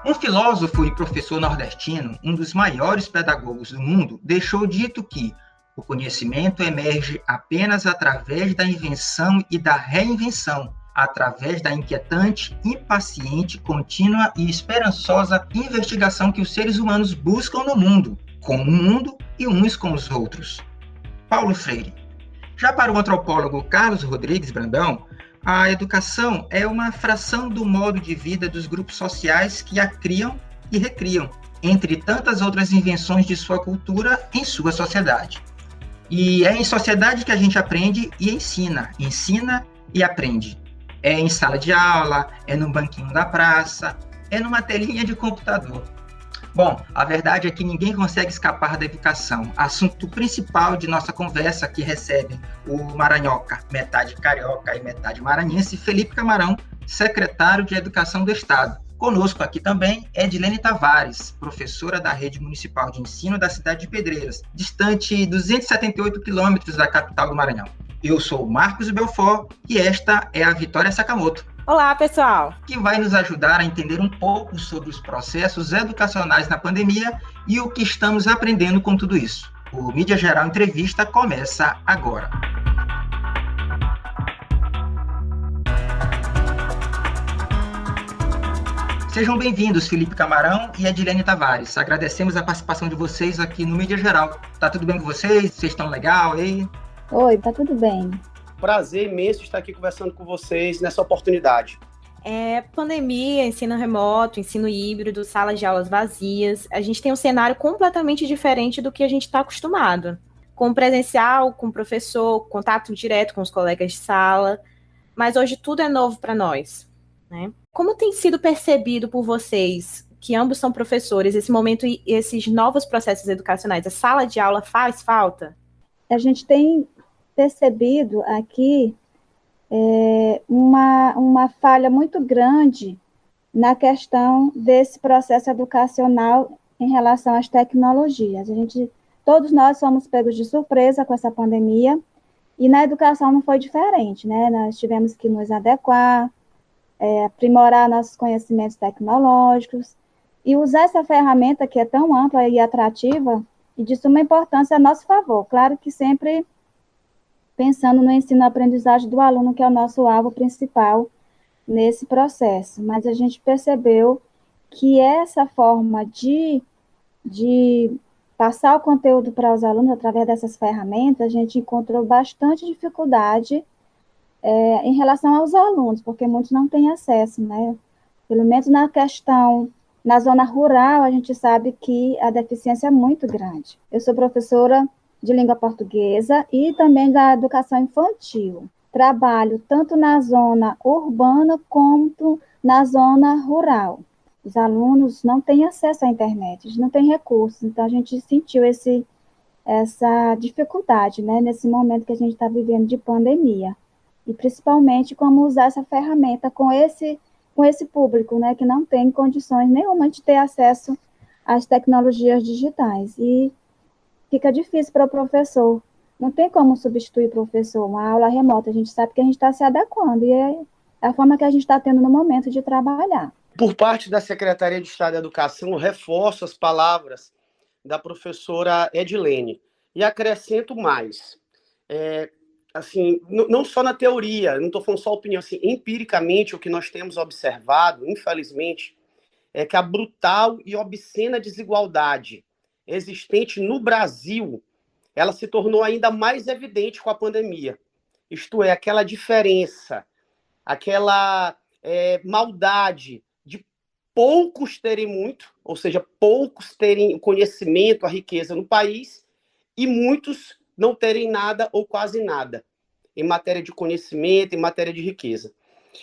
Um filósofo e professor nordestino, um dos maiores pedagogos do mundo, deixou dito que o conhecimento emerge apenas através da invenção e da reinvenção, através da inquietante, impaciente, contínua e esperançosa investigação que os seres humanos buscam no mundo, com o mundo e uns com os outros. Paulo Freire. Já para o antropólogo Carlos Rodrigues Brandão, a educação é uma fração do modo de vida dos grupos sociais que a criam e recriam, entre tantas outras invenções de sua cultura em sua sociedade. E é em sociedade que a gente aprende e ensina e aprende. É em sala de aula, é no banquinho da praça, é numa telinha de computador. Bom, a verdade é que ninguém consegue escapar da educação, assunto principal de nossa conversa que recebe o maranhoca, metade carioca e metade maranhense, Felipe Camarão, secretário de Educação do Estado. Conosco aqui também Edilene Tavares, professora da Rede Municipal de Ensino da cidade de Pedreiras, distante 278 quilômetros da capital do Maranhão. Eu sou Marcos Belfort e esta é a Vitória Sakamoto. Olá, pessoal! Que vai nos ajudar a entender um pouco sobre os processos educacionais na pandemia e o que estamos aprendendo com tudo isso. O Mídia Geral Entrevista começa agora. Sejam bem-vindos, Felipe Camarão e Edilene Tavares. Agradecemos a participação de vocês aqui no Mídia Geral. Tá tudo bem com vocês? Vocês estão legal aí? Oi, tá tudo bem. Prazer imenso estar aqui conversando com vocês nessa oportunidade. Pandemia, ensino remoto, ensino híbrido, salas de aulas vazias. A gente tem um cenário completamente diferente do que a gente está acostumado. Com presencial, com professor, contato direto com os colegas de sala. Mas hoje tudo é novo para nós, né? Como tem sido percebido por vocês, que ambos são professores, esse momento e esses novos processos educacionais? A sala de aula faz falta? A gente tem percebido aqui uma falha muito grande na questão desse processo educacional em relação às tecnologias. Todos nós somos pegos de surpresa com essa pandemia, e na educação não foi diferente, né? Nós tivemos que nos adequar, aprimorar nossos conhecimentos tecnológicos e usar essa ferramenta que é tão ampla e atrativa e de suma importância a nosso favor. Claro que sempre pensando no ensino-aprendizagem do aluno, que é o nosso alvo principal nesse processo. Mas a gente percebeu que essa forma de passar o conteúdo para os alunos através dessas ferramentas, a gente encontrou bastante dificuldade em relação aos alunos, porque muitos não têm acesso, né? Pelo menos na zona rural, a gente sabe que a deficiência é muito grande. Eu sou professora de língua portuguesa e também da educação infantil. Trabalho tanto na zona urbana quanto na zona rural. Os alunos não têm acesso à internet, eles não têm recursos, então a gente sentiu essa dificuldade, né, nesse momento que a gente está vivendo de pandemia. E principalmente como usar essa ferramenta com esse público, né, que não tem condições nenhuma de ter acesso às tecnologias digitais. E fica difícil para o professor. Não tem como substituir o professor, uma aula remota. A gente sabe que a gente está se adequando, e é a forma que a gente está tendo no momento de trabalhar. Por parte da Secretaria de Estado da Educação, eu reforço as palavras da professora Edilene e acrescento mais. Assim, não só na teoria, não estou falando só opinião, assim, empiricamente, o que nós temos observado, infelizmente, é que a brutal e obscena desigualdade existente no Brasil, ela se tornou ainda mais evidente com a pandemia. Isto é, aquela diferença, aquela maldade de poucos terem muito, ou seja, poucos terem o conhecimento, a riqueza no país, e muitos não terem nada ou quase nada em matéria de conhecimento, em matéria de riqueza.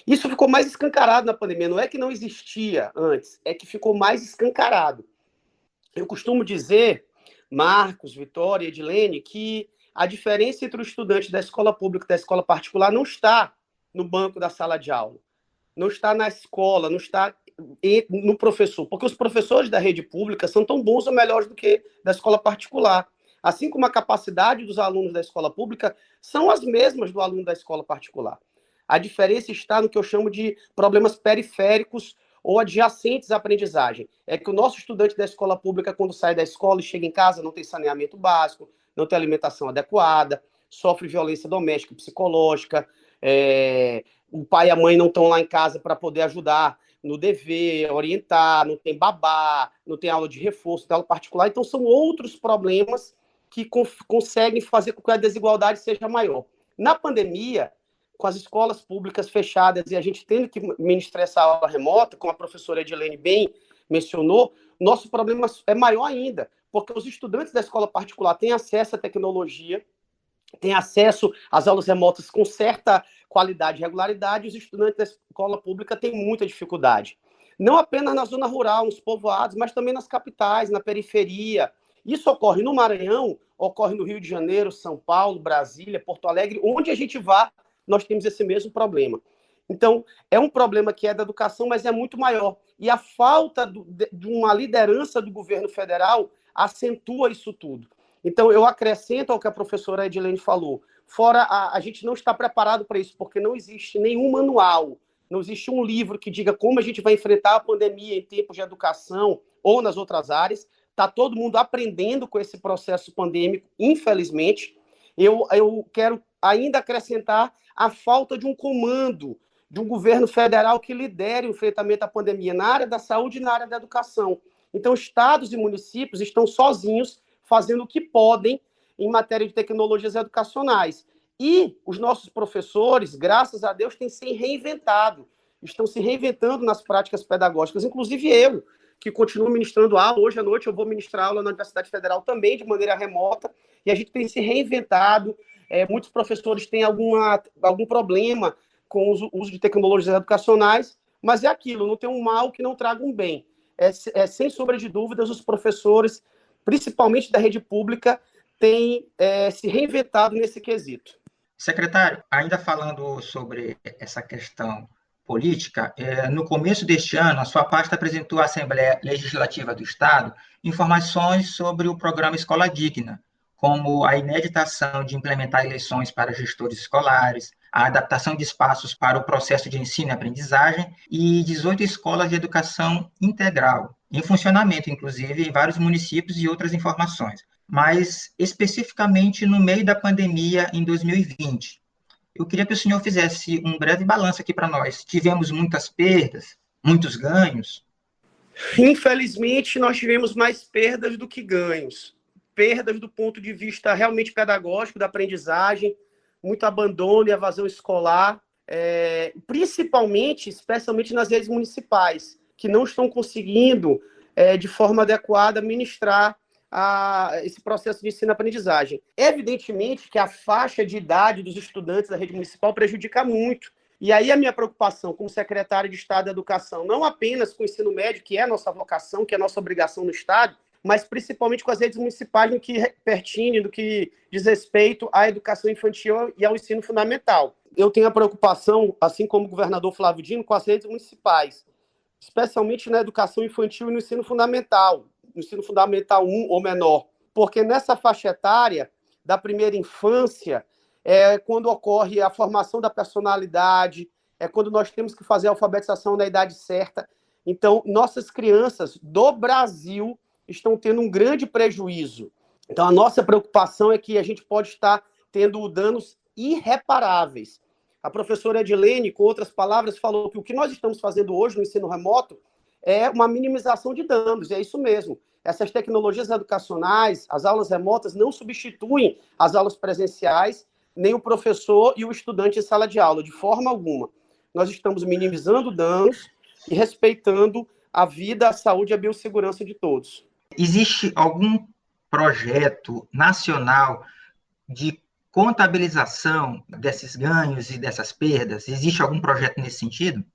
Isso ficou mais escancarado na pandemia. Não é que não existia antes, é que ficou mais escancarado. Eu costumo dizer, Marcos, Vitória, Edilene, que a diferença entre o estudante da escola pública e da escola particular não está no banco da sala de aula, não está na escola, não está no professor, porque os professores da rede pública são tão bons ou melhores do que da escola particular. Assim como a capacidade dos alunos da escola pública são as mesmas do aluno da escola particular. A diferença está no que eu chamo de problemas periféricos ou adjacentes à aprendizagem. É que o nosso estudante da escola pública, quando sai da escola e chega em casa, não tem saneamento básico, não tem alimentação adequada, sofre violência doméstica e psicológica, o pai e a mãe não estão lá em casa para poder ajudar no dever, orientar, não tem babá, não tem aula de reforço, tem aula particular. Então, são outros problemas que conseguem fazer com que a desigualdade seja maior. Na pandemia, com as escolas públicas fechadas e a gente tendo que ministrar essa aula remota, como a professora Edilene bem mencionou, nosso problema é maior ainda, porque os estudantes da escola particular têm acesso à tecnologia, têm acesso às aulas remotas com certa qualidade e regularidade, e os estudantes da escola pública têm muita dificuldade. Não apenas na zona rural, nos povoados, mas também nas capitais, na periferia. Isso ocorre no Maranhão, ocorre no Rio de Janeiro, São Paulo, Brasília, Porto Alegre, onde a gente vá, nós temos esse mesmo problema. Então, é um problema que é da educação, mas é muito maior. E a falta de uma liderança do governo federal acentua isso tudo. Então, eu acrescento ao que a professora Edilene falou. Fora, a gente não está preparado para isso, porque não existe nenhum manual, não existe um livro que diga como a gente vai enfrentar a pandemia em tempos de educação ou nas outras áreas. Está todo mundo aprendendo com esse processo pandêmico, infelizmente. Eu quero ainda acrescentar a falta de um comando, de um governo federal que lidere o enfrentamento à pandemia na área da saúde e na área da educação. Então, estados e municípios estão sozinhos fazendo o que podem em matéria de tecnologias educacionais. E os nossos professores, graças a Deus, têm se reinventado, estão se reinventando nas práticas pedagógicas, inclusive eu, que continuo ministrando aula. Hoje à noite eu vou ministrar aula na Universidade Federal também, de maneira remota, e a gente tem se reinventado. Muitos professores têm algum problema com o uso de tecnologias educacionais, mas é aquilo, não tem um mal que não traga um bem. Sem sombra de dúvidas, os professores, principalmente da rede pública, têm se reinventado nesse quesito. Secretário, ainda falando sobre essa questão política, no começo deste ano, a sua pasta apresentou à Assembleia Legislativa do Estado informações sobre o programa Escola Digna, como a inédita ação de implementar eleições para gestores escolares, a adaptação de espaços para o processo de ensino e aprendizagem e 18 escolas de educação integral, em funcionamento, inclusive, em vários municípios e outras informações. Mas, especificamente, no meio da pandemia, em 2020, eu queria que o senhor fizesse um breve balanço aqui para nós. Tivemos muitas perdas, muitos ganhos? Infelizmente, nós tivemos mais perdas do que ganhos. Perdas do ponto de vista realmente pedagógico, da aprendizagem, muito abandono e evasão escolar, especialmente nas redes municipais, que não estão conseguindo, de forma adequada, ministrar esse processo de ensino-aprendizagem. Evidentemente que a faixa de idade dos estudantes da rede municipal prejudica muito. E aí a minha preocupação como secretário de Estado da Educação, não apenas com o ensino médio, que é a nossa vocação, que é a nossa obrigação no Estado, mas principalmente com as redes municipais no que pertine, no que diz respeito à educação infantil e ao ensino fundamental. Eu tenho a preocupação, assim como o governador Flávio Dino, com as redes municipais, especialmente na educação infantil e no ensino fundamental 1 ou menor, porque nessa faixa etária da primeira infância é quando ocorre a formação da personalidade, é quando nós temos que fazer a alfabetização na idade certa. Então, nossas crianças do Brasil estão tendo um grande prejuízo. Então, a nossa preocupação é que a gente pode estar tendo danos irreparáveis. A professora Edilene, com outras palavras, falou que o que nós estamos fazendo hoje no ensino remoto é uma minimização de danos, e é isso mesmo. Essas tecnologias educacionais, as aulas remotas, não substituem as aulas presenciais, nem o professor e o estudante em sala de aula, de forma alguma. Nós estamos minimizando danos e respeitando a vida, a saúde e a biossegurança de todos. Existe algum projeto nacional de contabilização desses ganhos e dessas perdas? Existe algum projeto nesse sentido?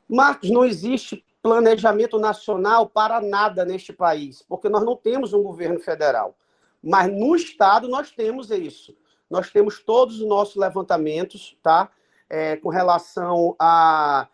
Marcos, não existe planejamento nacional para nada neste país, porque nós não temos um governo federal. Mas no Estado nós temos isso. Nós temos todos os nossos levantamentos, tá? Com relação à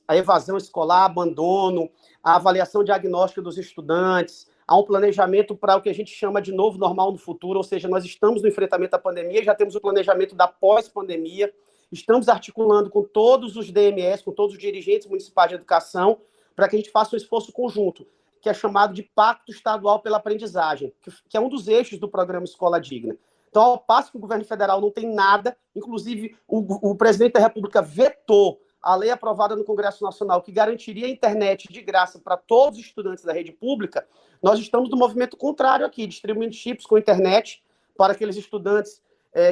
evasão escolar, abandono, a avaliação diagnóstica dos estudantes, há um planejamento para o que a gente chama de novo normal no futuro, ou seja, nós estamos no enfrentamento à pandemia, já temos o planejamento da pós-pandemia, estamos articulando com todos os DMS, com todos os dirigentes municipais de educação, para que a gente faça um esforço conjunto, que é chamado de Pacto Estadual pela Aprendizagem, que é um dos eixos do programa Escola Digna. Então, ao passo que o governo federal não tem nada, inclusive o presidente da República vetou a lei aprovada no Congresso Nacional que garantiria a internet de graça para todos os estudantes da rede pública, nós estamos no movimento contrário aqui, distribuindo chips com internet para aqueles estudantes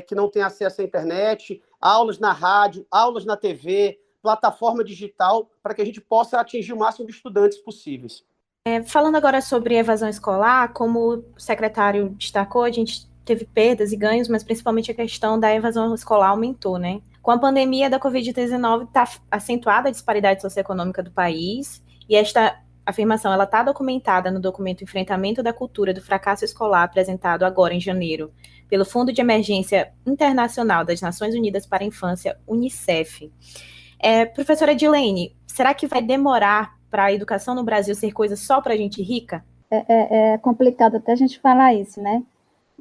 que não têm acesso à internet, aulas na rádio, aulas na TV, plataforma digital, para que a gente possa atingir o máximo de estudantes possíveis. Falando agora sobre evasão escolar, como o secretário destacou, a gente teve perdas e ganhos, mas principalmente a questão da evasão escolar aumentou, né? Com a pandemia da Covid-19, está acentuada a disparidade socioeconômica do país, e esta afirmação está documentada no documento Enfrentamento da Cultura do Fracasso Escolar, apresentado agora em janeiro, pelo Fundo de Emergência Internacional das Nações Unidas para a Infância, UNICEF. Professora Edilene, será que vai demorar para a educação no Brasil ser coisa só para gente rica? É complicado até a gente falar isso, né?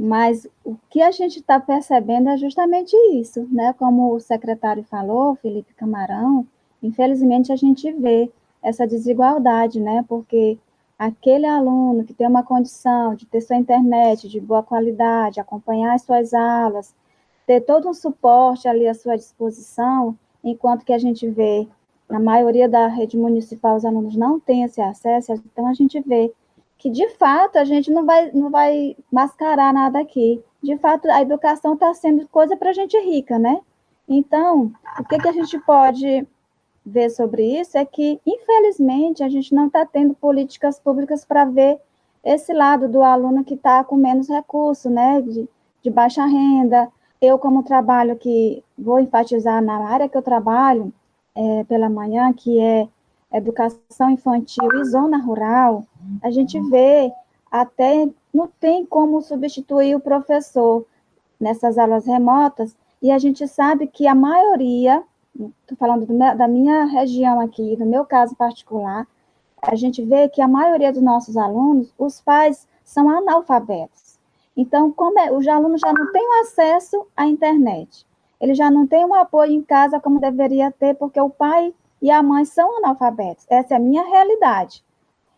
Mas o que a gente está percebendo é justamente isso, né? Como o secretário falou, Felipe Camarão, infelizmente a gente vê essa desigualdade, né? Porque aquele aluno que tem uma condição de ter sua internet de boa qualidade, acompanhar as suas aulas, ter todo um suporte ali à sua disposição, enquanto que a gente vê, na maioria da rede municipal, os alunos não têm esse acesso, então a gente vê que, de fato, a gente não vai mascarar nada aqui. De fato, a educação está sendo coisa para gente rica, né? Então, o que a gente pode ver sobre isso é que, infelizmente, a gente não está tendo políticas públicas para ver esse lado do aluno que está com menos recurso, né? De baixa renda. Eu, como trabalho que vou enfatizar na área que eu trabalho pela manhã, que é educação infantil e zona rural, a gente vê até não tem como substituir o professor nessas aulas remotas, e a gente sabe que a maioria, estou falando da minha região aqui, do meu caso particular, a gente vê que a maioria dos nossos alunos, os pais são analfabetos. Então, os alunos já não têm acesso à internet, ele já não tem um apoio em casa como deveria ter, porque o pai e a mãe são analfabetos. Essa é a minha realidade.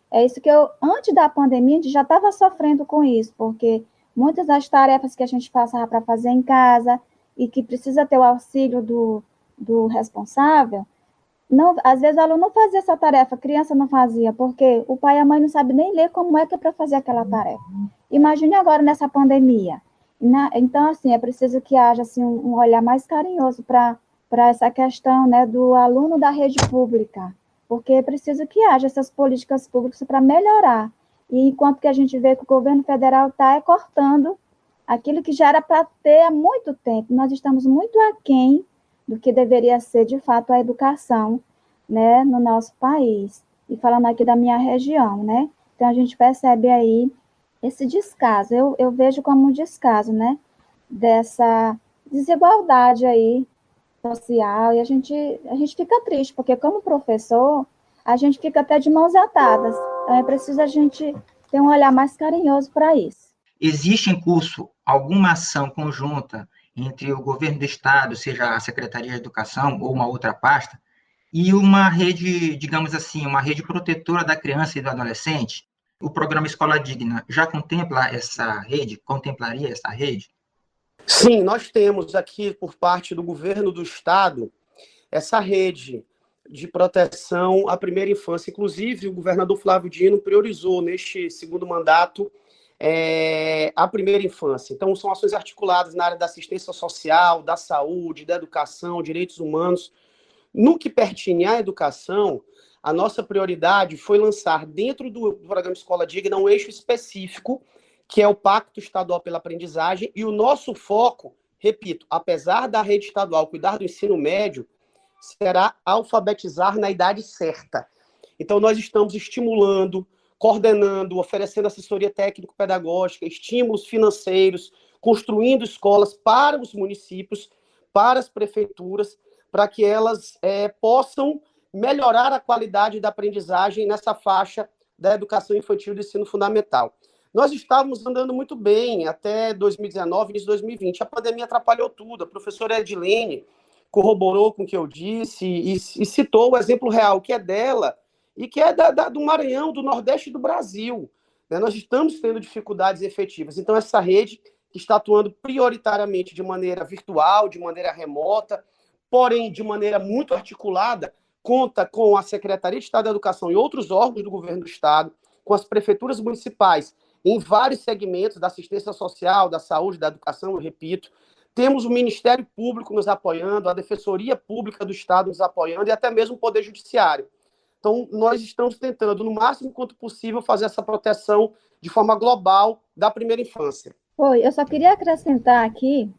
É isso que antes da pandemia, a gente já estava sofrendo com isso, porque muitas das tarefas que a gente passava para fazer em casa e que precisa ter o auxílio do responsável, às vezes o aluno não fazia essa tarefa, a criança não fazia, porque o pai e a mãe não sabem nem ler como é que é para fazer aquela tarefa. Imagine agora nessa pandemia. Então, assim, é preciso que haja assim, um olhar mais carinhoso para essa questão, né, do aluno da rede pública, porque é preciso que haja essas políticas públicas para melhorar. E enquanto que a gente vê que o governo federal está cortando aquilo que já era para ter há muito tempo, nós estamos muito aquém do que deveria ser, de fato, a educação, né, no nosso país. E falando aqui da minha região, né, então a gente percebe aí esse descaso, eu vejo como um descaso, né, dessa desigualdade aí social, e a gente fica triste, porque como professor, a gente fica até de mãos atadas, então é preciso a gente ter um olhar mais carinhoso para isso. Existe em curso alguma ação conjunta entre o governo do estado, seja a Secretaria de Educação ou uma outra pasta, e uma rede, digamos assim, uma rede protetora da criança e do adolescente? O programa Escola Digna já contempla essa rede? Contemplaria essa rede? Sim, nós temos aqui, por parte do governo do estado, essa rede de proteção à primeira infância. Inclusive, o governador Flávio Dino priorizou, neste segundo mandato, a primeira infância. Então, são ações articuladas na área da assistência social, da saúde, da educação, direitos humanos. No que pertine à educação, a nossa prioridade foi lançar, dentro do programa Escola Digna, um eixo específico, que é o Pacto Estadual pela Aprendizagem, e o nosso foco, repito, apesar da rede estadual cuidar do ensino médio, será alfabetizar na idade certa. Então, nós estamos estimulando, coordenando, oferecendo assessoria técnico-pedagógica, estímulos financeiros, construindo escolas para os municípios, para as prefeituras, para que elas possam melhorar a qualidade da aprendizagem nessa faixa da educação infantil e do ensino fundamental. Nós estávamos andando muito bem até 2019, início de 2020. A pandemia atrapalhou tudo. A professora Edilene corroborou com o que eu disse e citou o exemplo real, que é dela e que é do Maranhão, do Nordeste do Brasil. Né? Nós estamos tendo dificuldades efetivas. Então, essa rede que está atuando prioritariamente de maneira virtual, de maneira remota, porém de maneira muito articulada, conta com a Secretaria de Estado da Educação e outros órgãos do governo do Estado, com as prefeituras municipais, em vários segmentos da assistência social, da saúde, da educação, eu repito. Temos o Ministério Público nos apoiando, a Defensoria Pública do Estado nos apoiando e até mesmo o Poder Judiciário. Então, nós estamos tentando, no máximo quanto possível, fazer essa proteção de forma global da primeira infância. Oi, eu só queria acrescentar aqui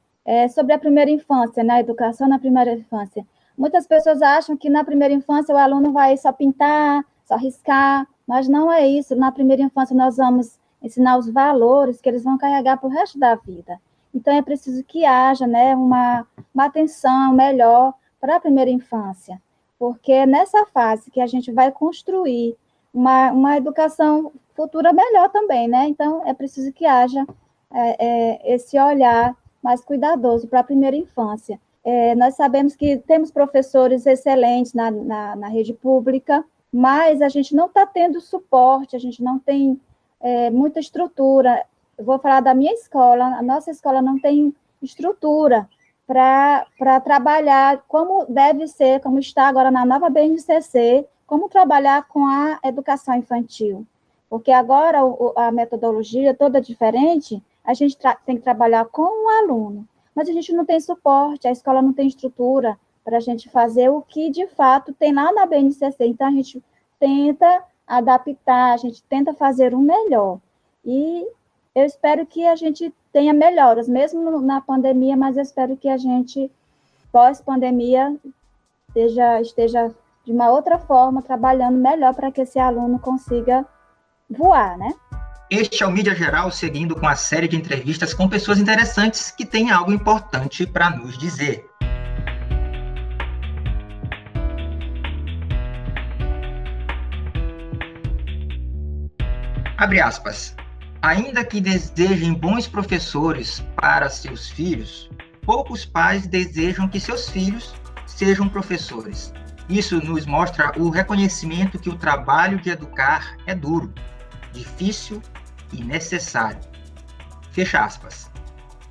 sobre a primeira infância, né? A educação na primeira infância. Muitas pessoas acham que na primeira infância o aluno vai só pintar, só riscar, mas não é isso. Na primeira infância nós vamos ensinar os valores que eles vão carregar para o resto da vida. Então é preciso que haja, né, uma atenção melhor para a primeira infância, porque é nessa fase que a gente vai construir uma educação futura melhor também, né? Então é preciso que haja esse olhar mais cuidadoso para a primeira infância. Nós sabemos que temos professores excelentes na rede pública, mas a gente não está tendo suporte, a gente não tem muita estrutura. Eu vou falar da minha escola, a nossa escola não tem estrutura para trabalhar como deve ser, como está agora na nova BNCC, como trabalhar com a educação infantil. Porque agora a metodologia é toda diferente, a gente tem que trabalhar com o aluno, mas a gente não tem suporte, a escola não tem estrutura para a gente fazer o que, de fato, tem lá na BNCC. Então, a gente tenta adaptar, a gente tenta fazer o melhor. E eu espero que a gente tenha melhoras, mesmo na pandemia, mas eu espero que a gente, pós-pandemia, esteja de uma outra forma, trabalhando melhor para que esse aluno consiga voar, né? Este é o Mídia Geral, seguindo com a série de entrevistas com pessoas interessantes que têm algo importante para nos dizer. Abre aspas. Ainda que desejem bons professores para seus filhos, poucos pais desejam que seus filhos sejam professores. Isso nos mostra o reconhecimento que o trabalho de educar é duro, difícil e necessário. Fecha aspas.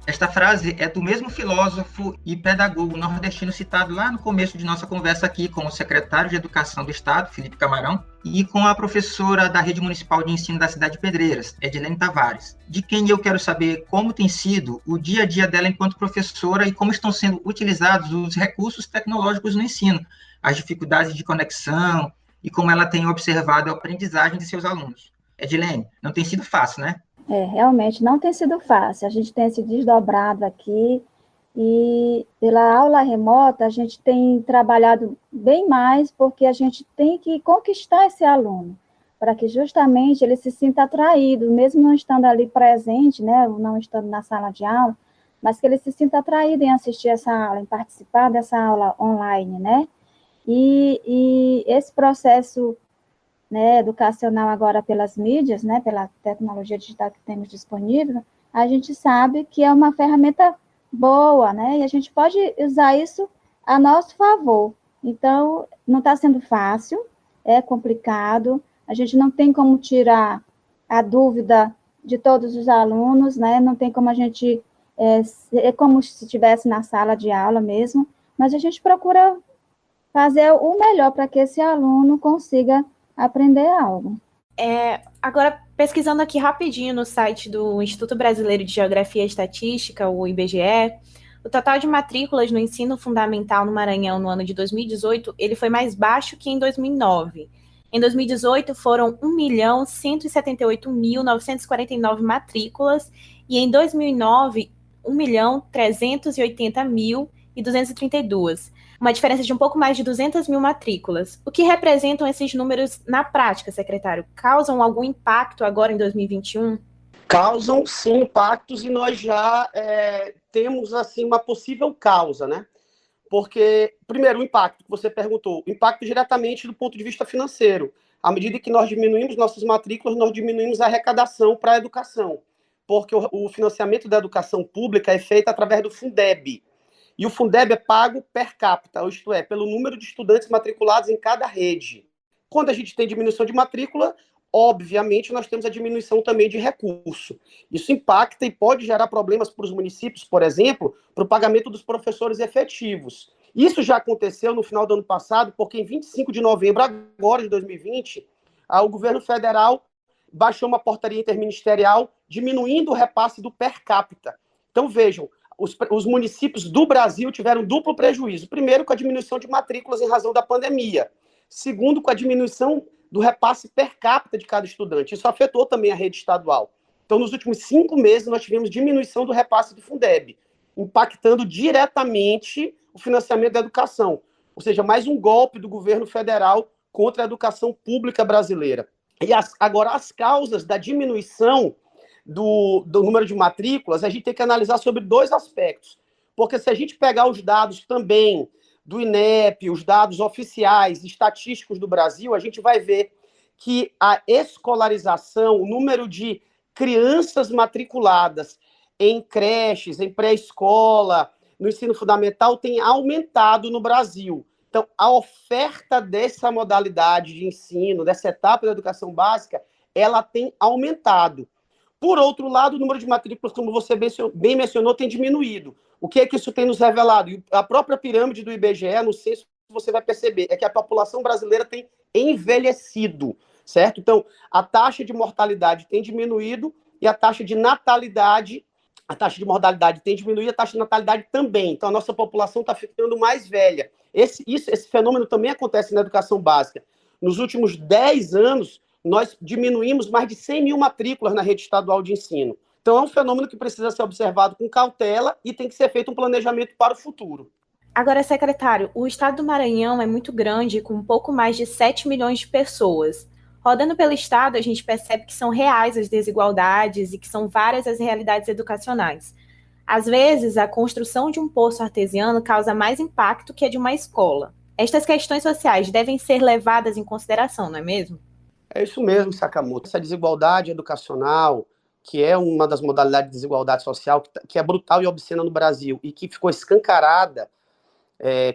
Esta frase é do mesmo filósofo e pedagogo nordestino citado lá no começo de nossa conversa aqui com o secretário de Educação do Estado, Felipe Camarão, e com a professora da Rede Municipal de Ensino da cidade de Pedreiras, Edilene Tavares, de quem eu quero saber como tem sido o dia a dia dela enquanto professora e como estão sendo utilizados os recursos tecnológicos no ensino, as dificuldades de conexão e como ela tem observado a aprendizagem de seus alunos. Edilene, não tem sido fácil, né? Realmente não tem sido fácil. A gente tem se desdobrado aqui e pela aula remota a gente tem trabalhado bem mais porque a gente tem que conquistar esse aluno para que justamente ele se sinta atraído, mesmo não estando ali presente, né, não estando na sala de aula, mas que ele se sinta atraído em assistir essa aula, em participar dessa aula online, né? E esse processo, né, educacional agora pelas mídias, né, pela tecnologia digital que temos disponível, a gente sabe que é uma ferramenta boa, né, e a gente pode usar isso a nosso favor. Então, não está sendo fácil, é complicado, a gente não tem como tirar a dúvida de todos os alunos, né, não tem como a gente, é como se estivesse na sala de aula mesmo, mas a gente procura fazer o melhor para que esse aluno consiga aprender algo. Agora, pesquisando aqui rapidinho no site do Instituto Brasileiro de Geografia e Estatística, o IBGE, o total de matrículas no ensino fundamental no Maranhão no ano de 2018, ele foi mais baixo que em 2009. Em 2018, foram 1.178.949 matrículas, e em 2009, 1.380.232. Uma diferença de um pouco mais de 200 mil matrículas. O que representam esses números na prática, secretário? Causam algum impacto agora em 2021? Causam, sim, impactos, e nós já temos, assim, uma possível causa, né? Porque, primeiro, o impacto que você perguntou, impacto diretamente do ponto de vista financeiro. À medida que nós diminuímos nossas matrículas, nós diminuímos a arrecadação para a educação, porque o financiamento da educação pública é feito através do Fundeb. E o Fundeb é pago per capita, isto é, pelo número de estudantes matriculados em cada rede. Quando a gente tem diminuição de matrícula, obviamente, nós temos a diminuição também de recurso. Isso impacta e pode gerar problemas para os municípios, por exemplo, para o pagamento dos professores efetivos. Isso já aconteceu no final do ano passado, porque em 25 de novembro agora de 2020, o governo federal baixou uma portaria interministerial diminuindo o repasse do per capita. Então, vejam, os municípios do Brasil tiveram duplo prejuízo. Primeiro, com a diminuição de matrículas em razão da pandemia. Segundo, com a diminuição do repasse per capita de cada estudante. Isso afetou também a rede estadual. Então, nos últimos 5 meses, nós tivemos diminuição do repasse do Fundeb, impactando diretamente o financiamento da educação. Ou seja, mais um golpe do governo federal contra a educação pública brasileira. E agora, as causas da diminuição do número de matrículas, a gente tem que analisar sobre 2 aspectos. Porque se a gente pegar os dados também do INEP, os dados oficiais, estatísticos do Brasil, a gente vai ver que a escolarização, o número de crianças matriculadas em creches, em pré-escola, no ensino fundamental, tem aumentado no Brasil. Então, a oferta dessa modalidade de ensino, dessa etapa da educação básica, ela tem aumentado. Por outro lado, o número de matrículas, como você bem mencionou, tem diminuído. O que é que isso tem nos revelado? E a própria pirâmide do IBGE, no censo, você vai perceber, é que a população brasileira tem envelhecido, certo? Então, a taxa de mortalidade tem diminuído e a taxa de natalidade, a taxa de mortalidade tem diminuído, a taxa de natalidade também. Então, a nossa população está ficando mais velha. Esse fenômeno também acontece na educação básica. Nos últimos 10 anos, nós diminuímos mais de 100 mil matrículas na rede estadual de ensino. Então, é um fenômeno que precisa ser observado com cautela e tem que ser feito um planejamento para o futuro. Agora, secretário, o estado do Maranhão é muito grande, com um pouco mais de 7 milhões de pessoas. Rodando pelo estado, a gente percebe que são reais as desigualdades e que são várias as realidades educacionais. Às vezes, a construção de um poço artesiano causa mais impacto que a de uma escola. Estas questões sociais devem ser levadas em consideração, não é mesmo? É isso mesmo, Sakamoto. Essa desigualdade educacional, que é uma das modalidades de desigualdade social, que é brutal e obscena no Brasil, e que ficou escancarada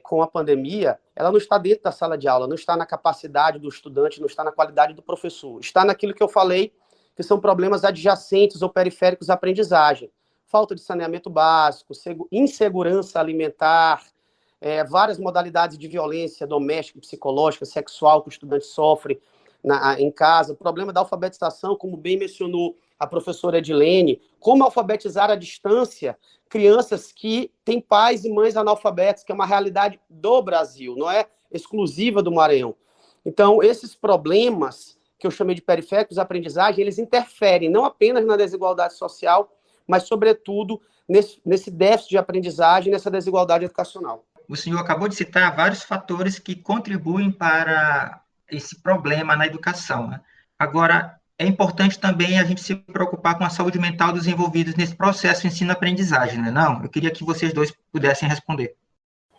com a pandemia, ela não está dentro da sala de aula, não está na capacidade do estudante, não está na qualidade do professor. Está naquilo que eu falei, que são problemas adjacentes ou periféricos à aprendizagem. Falta de saneamento básico, insegurança alimentar, várias modalidades de violência doméstica, psicológica, sexual que o estudante sofre em casa, o problema da alfabetização, como bem mencionou a professora Edilene, como alfabetizar à distância crianças que têm pais e mães analfabetos, que é uma realidade do Brasil, não é exclusiva do Maranhão. Então, esses problemas, que eu chamei de periféricos da aprendizagem, eles interferem não apenas na desigualdade social, mas, sobretudo, nesse déficit de aprendizagem, nessa desigualdade educacional. O senhor acabou de citar vários fatores que contribuem para esse problema na educação, né? Agora, é importante também a gente se preocupar com a saúde mental dos envolvidos nesse processo de ensino-aprendizagem, não é não? Eu queria que vocês dois pudessem responder.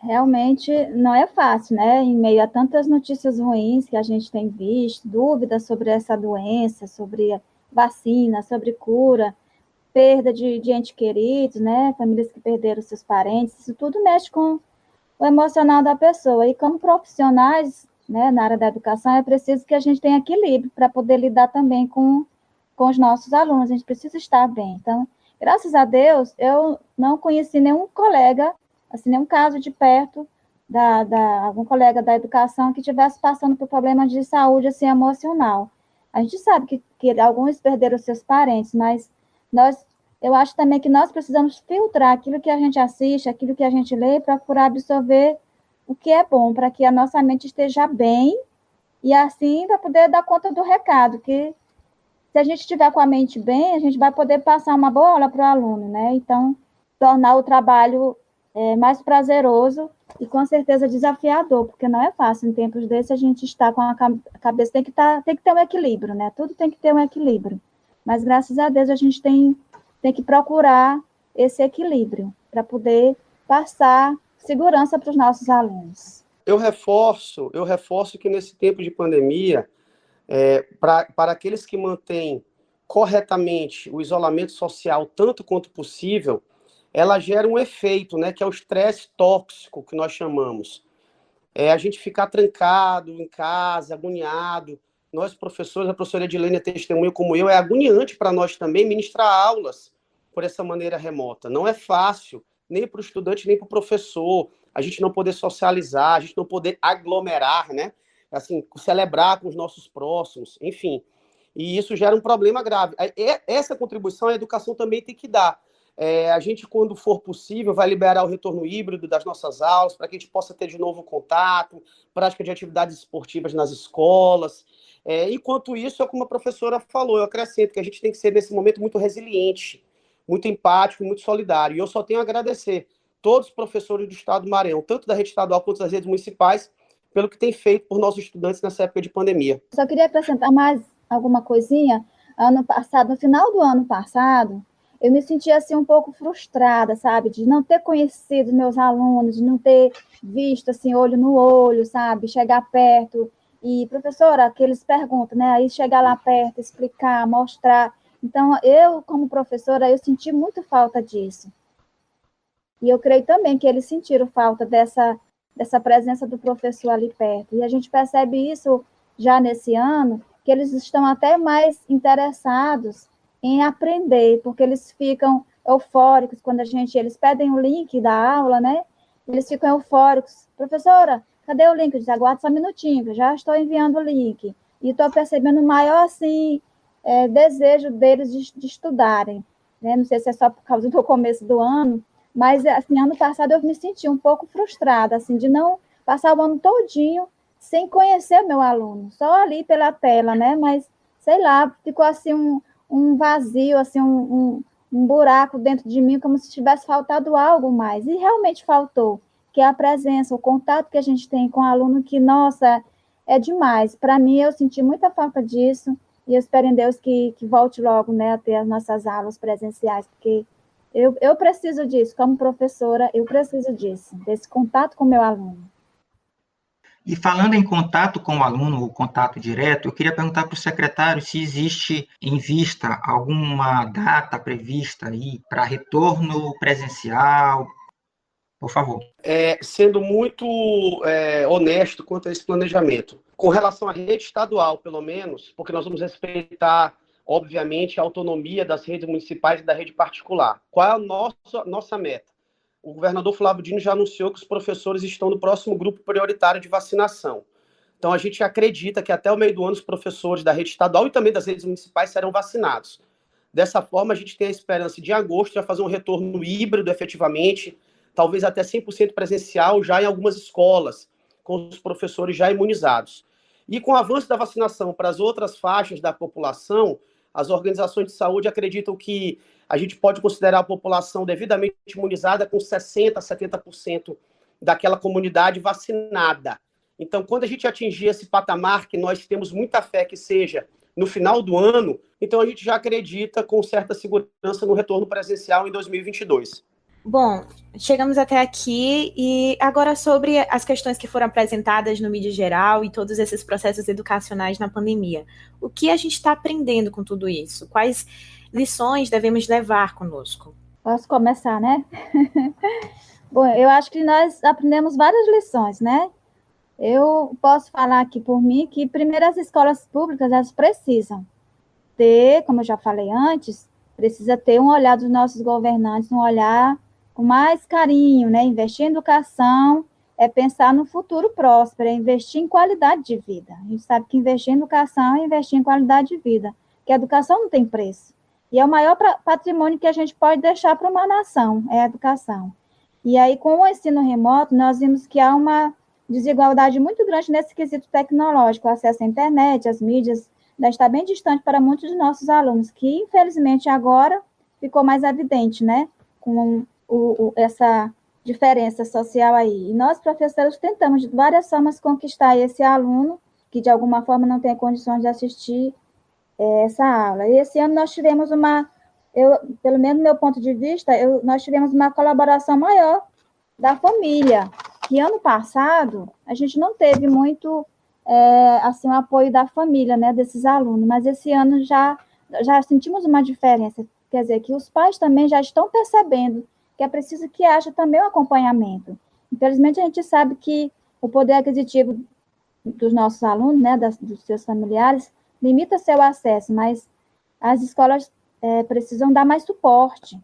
Realmente não é fácil, né? Em meio a tantas notícias ruins que a gente tem visto, dúvidas sobre essa doença, sobre vacina, sobre cura, perda de entes queridos, né? Famílias que perderam seus parentes, isso tudo mexe com o emocional da pessoa. E como profissionais, né, na área da educação, é preciso que a gente tenha equilíbrio para poder lidar também com os nossos alunos. A gente precisa estar bem. Então, graças a Deus, eu não conheci nenhum colega, assim, nenhum caso de perto, algum colega da educação que estivesse passando por problemas de saúde assim, emocional. A gente sabe que alguns perderam seus parentes, mas eu acho também que nós precisamos filtrar aquilo que a gente assiste, aquilo que a gente lê, para procurar absorver o que é bom, para que a nossa mente esteja bem e assim vai poder dar conta do recado, que se a gente estiver com a mente bem, a gente vai poder passar uma boa aula para o aluno, né? Então, tornar o trabalho mais prazeroso e com certeza desafiador, porque não é fácil em tempos desses a gente estar com a cabeça, tem que ter um equilíbrio, né? Tudo tem que ter um equilíbrio. Mas graças a Deus a gente tem que procurar esse equilíbrio para poder passar segurança para os nossos alunos. Eu reforço que nesse tempo de pandemia, para aqueles que mantêm corretamente o isolamento social tanto quanto possível, ela gera um efeito, né, que é o estresse tóxico, que nós chamamos. a gente ficar trancado em casa, agoniado. Nós, professores, a professora Edilene é testemunha como eu, é agoniante para nós também ministrar aulas por essa maneira remota. Não é fácil, nem para o estudante, nem para o professor, a gente não poder socializar, a gente não poder aglomerar, né? Assim, celebrar com os nossos próximos, enfim. E isso gera um problema grave. Essa contribuição a educação também tem que dar. A gente, quando for possível, vai liberar o retorno híbrido das nossas aulas, para que a gente possa ter de novo contato, prática de atividades esportivas nas escolas. Enquanto isso, é como a professora falou, eu acrescento que a gente tem que ser, nesse momento, muito resiliente, muito empático, muito solidário. E eu só tenho a agradecer todos os professores do Estado do Maranhão, tanto da rede estadual quanto das redes municipais, pelo que tem feito por nossos estudantes nessa época de pandemia. Só queria acrescentar mais alguma coisinha. Ano passado, no final do ano passado, eu me sentia assim um pouco frustrada, sabe, de não ter conhecido meus alunos, de não ter visto assim olho no olho, sabe, chegar perto e professora, que eles perguntam, né, aí chegar lá perto, explicar, mostrar. Então, eu como professora, eu senti muito falta disso. E eu creio também que eles sentiram falta dessa presença do professor ali perto. E a gente percebe isso já nesse ano, que eles estão até mais interessados em aprender, porque eles ficam eufóricos quando eles pedem o link da aula, né? Eles ficam eufóricos. Professora, cadê o link? Eu disse, aguarda só um minutinho, que eu já estou enviando o link. E estou percebendo o maior, assim, desejo deles de estudarem. Né? Não sei se é só por causa do começo do ano, mas, assim, ano passado eu me senti um pouco frustrada, assim, de não passar o ano todinho sem conhecer o meu aluno, só ali pela tela, né? Mas, sei lá, ficou assim um vazio, assim, um buraco dentro de mim, como se tivesse faltado algo mais. E realmente faltou, que é a presença, o contato que a gente tem com o aluno, que, nossa, é demais. Para mim, eu senti muita falta disso, e eu espero em Deus que volte logo, né, a ter as nossas aulas presenciais, porque eu preciso disso, como professora, eu preciso disso, desse contato com o meu aluno. E falando em contato com o aluno, o contato direto, eu queria perguntar para o secretário se existe em vista alguma data prevista aí para retorno presencial, por favor. Sendo muito honesto quanto a esse planejamento. Com relação à rede estadual, pelo menos, porque nós vamos respeitar, obviamente, a autonomia das redes municipais e da rede particular. Qual é a nossa meta? O governador Flávio Dino já anunciou que os professores estão no próximo grupo prioritário de vacinação. Então, a gente acredita que até o meio do ano os professores da rede estadual e também das redes municipais serão vacinados. Dessa forma, a gente tem a esperança de, em agosto, já fazer um retorno híbrido, efetivamente, talvez até 100% presencial, já em algumas escolas, com os professores já imunizados. E com o avanço da vacinação para as outras faixas da população, as organizações de saúde acreditam que a gente pode considerar a população devidamente imunizada com 60%, 70% daquela comunidade vacinada. Então, quando a gente atingir esse patamar, que nós temos muita fé que seja no final do ano, então a gente já acredita com certa segurança no retorno presencial em 2022. Bom, chegamos até aqui e agora sobre as questões que foram apresentadas no mídia geral e todos esses processos educacionais na pandemia. O que a gente está aprendendo com tudo isso? Quais lições devemos levar conosco? Posso começar, né? Bom, eu acho que nós aprendemos várias lições, né? Eu posso falar aqui por mim que, primeiro, as escolas públicas, elas precisam ter, como eu já falei antes, precisa ter um olhar dos nossos governantes, um olhar com mais carinho, né? Investir em educação é pensar no futuro próspero, é investir em qualidade de vida. A gente sabe que investir em educação é investir em qualidade de vida, que a educação não tem preço. E é o maior patrimônio que a gente pode deixar para uma nação, é a educação. E aí, com o ensino remoto, nós vimos que há uma desigualdade muito grande nesse quesito tecnológico, o acesso à internet, às mídias, ainda está bem distante para muitos de nossos alunos, que, infelizmente, agora ficou mais evidente, né, com essa diferença social aí. E nós, professores, tentamos de várias formas conquistar esse aluno, que de alguma forma não tem condições de assistir essa aula. E esse ano nós tivemos pelo menos do meu ponto de vista, nós tivemos uma colaboração maior da família, que ano passado a gente não teve muito assim, o apoio da família, né, desses alunos, mas esse ano já sentimos uma diferença, quer dizer, que os pais também já estão percebendo que é preciso que haja também um acompanhamento. Infelizmente, a gente sabe que o poder aquisitivo dos nossos alunos, né, dos seus familiares, limita seu acesso, mas as escolas precisam dar mais suporte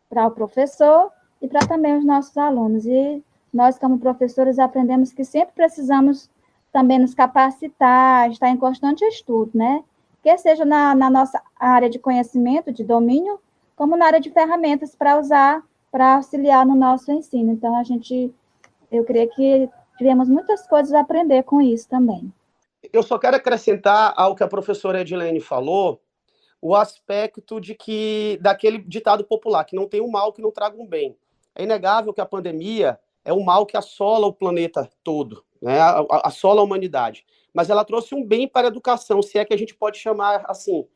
para o professor e para também os nossos alunos. E nós, como professores, aprendemos que sempre precisamos também nos capacitar, estar em constante estudo, né? Quer seja na nossa área de conhecimento, de domínio, como na área de ferramentas para usar, para auxiliar no nosso ensino. Então, eu creio que tivemos muitas coisas a aprender com isso também. Eu só quero acrescentar ao que a professora Edilene falou, o aspecto daquele ditado popular, que não tem um mal que não traga um bem. É inegável que a pandemia é um mal que assola o planeta todo, né? Assola a humanidade. Mas ela trouxe um bem para a educação, se é que a gente pode chamar assim,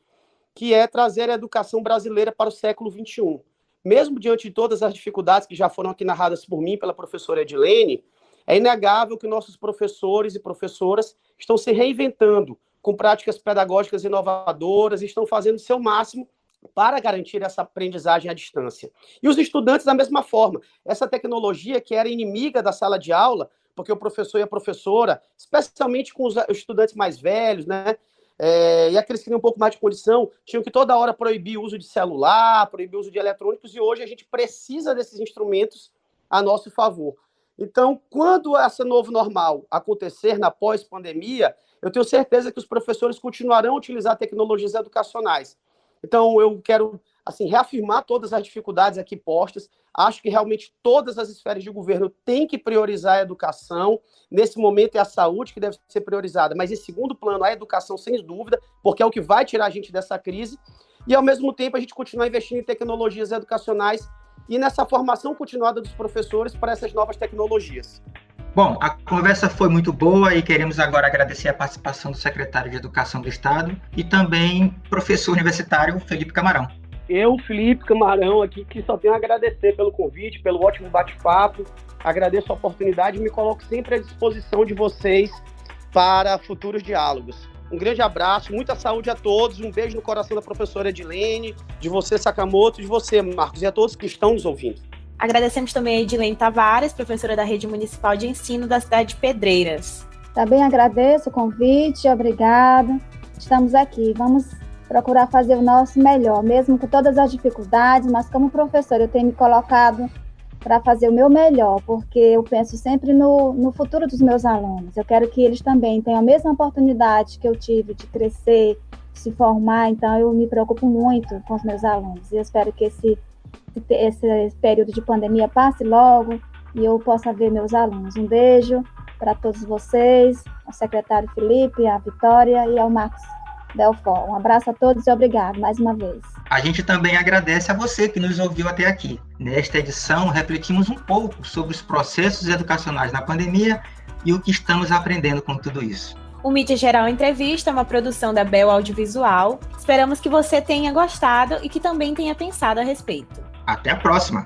que é trazer a educação brasileira para o século XXI. Mesmo diante de todas as dificuldades que já foram aqui narradas por mim e pela professora Edilene, é inegável que nossos professores e professoras estão se reinventando com práticas pedagógicas inovadoras e estão fazendo o seu máximo para garantir essa aprendizagem à distância. E os estudantes, da mesma forma. Essa tecnologia que era inimiga da sala de aula, porque o professor e a professora, especialmente com os estudantes mais velhos, né, e aqueles que têm um pouco mais de condição, tinham que toda hora proibir o uso de celular, proibir o uso de eletrônicos, e hoje a gente precisa desses instrumentos a nosso favor. Então, quando essa novo normal acontecer na pós-pandemia, eu tenho certeza que os professores continuarão a utilizar tecnologias educacionais. Então, eu quero reafirmar todas as dificuldades aqui postas. Acho que realmente todas as esferas de governo têm que priorizar a educação. Nesse momento é a saúde que deve ser priorizada, mas em segundo plano a educação, sem dúvida, porque é o que vai tirar a gente dessa crise. E, ao mesmo tempo, a gente continuar investindo em tecnologias educacionais e nessa formação continuada dos professores para essas novas tecnologias. Bom, a conversa foi muito boa e queremos agora agradecer a participação do secretário de Educação do Estado e também professor universitário Felipe Camarão. Eu, Felipe Camarão, aqui, que só tenho a agradecer pelo convite, pelo ótimo bate-papo, agradeço a oportunidade e me coloco sempre à disposição de vocês para futuros diálogos. Um grande abraço, muita saúde a todos, um beijo no coração da professora Edilene, de você, Sakamoto, de você, Marcos, e a todos que estão nos ouvindo. Agradecemos também a Edilene Tavares, professora da Rede Municipal de Ensino da cidade de Pedreiras. Também agradeço o convite, obrigada. Estamos aqui, vamos procurar fazer o nosso melhor, mesmo com todas as dificuldades, mas como professora eu tenho me colocado para fazer o meu melhor, porque eu penso sempre no futuro dos meus alunos. Eu quero que eles também tenham a mesma oportunidade que eu tive de crescer, de se formar, então eu me preocupo muito com os meus alunos. E eu espero que esse período de pandemia passe logo e eu possa ver meus alunos. Um beijo para todos vocês, ao secretário Felipe, à Vitória e ao Marcos Belfort. Um abraço a todos e obrigado mais uma vez. A gente também agradece a você que nos ouviu até aqui. Nesta edição, refletimos um pouco sobre os processos educacionais na pandemia e o que estamos aprendendo com tudo isso. O Mídia Geral Entrevista é uma produção da Bel Audiovisual. Esperamos que você tenha gostado e que também tenha pensado a respeito. Até a próxima!